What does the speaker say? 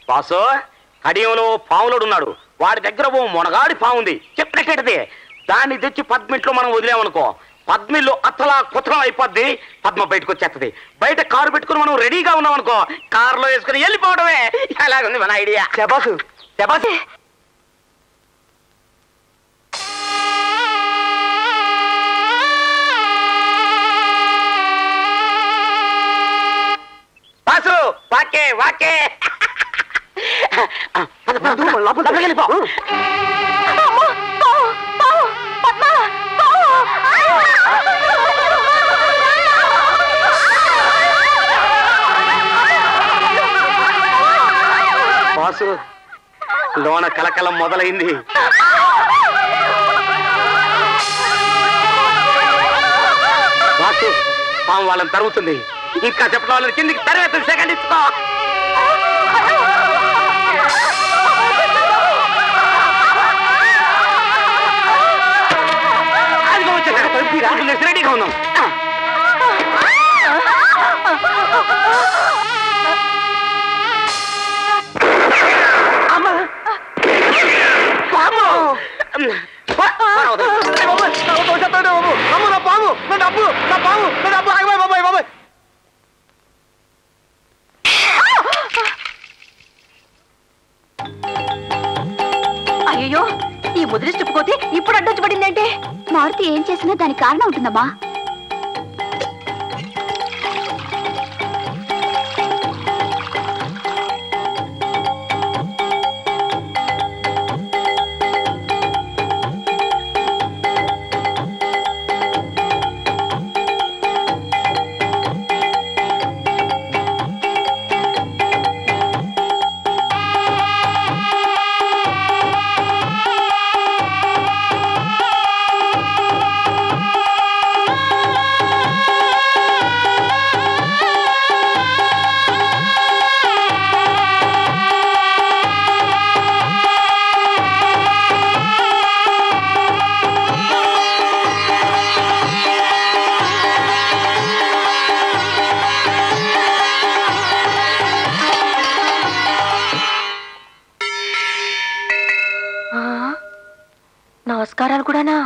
Boss కడియంలో పావులుడున్నాడు. వాడి దగ్గర ఓ మొనగాడి పావుంది. చెప్పినట్టేటది. దాన్ని తెచ్చి పద్మింట్లో మనం వదిలేమనుకో, పద్మిల్లో అత్తలా కుతలం అయిపోద్ది. పద్మ బయటకు వచ్చేస్తుంది. బయట కారు పెట్టుకుని మనం రెడీగా ఉన్నాం అనుకో, కారులో వేసుకుని వెళ్ళిపోవడమే. అలాగుంది మన ఐడియా. శబాసు శబాసు. బాసు వాకే వాకే. లోపలికి వెళ్ళిపో. బాసు లోన కలకలం మొదలైంది. బాసు పాము వాళ్ళని తరుగుతుంది. ఇంకా చెప్పడం వాళ్ళని కిందికి తరవేత సెకండ్ ఇచ్చుకో. రెడీగా ఉన్నాం. అయ్యో, ఈ ముదిరి చెప్పుకోతే ఇప్పుడు అడ్డొచ్చి పడిందంటే మారుతి ఏం చేసినా దానికి కారణం ఉంటుందమ్మా. నమస్కారాలు కూడానా?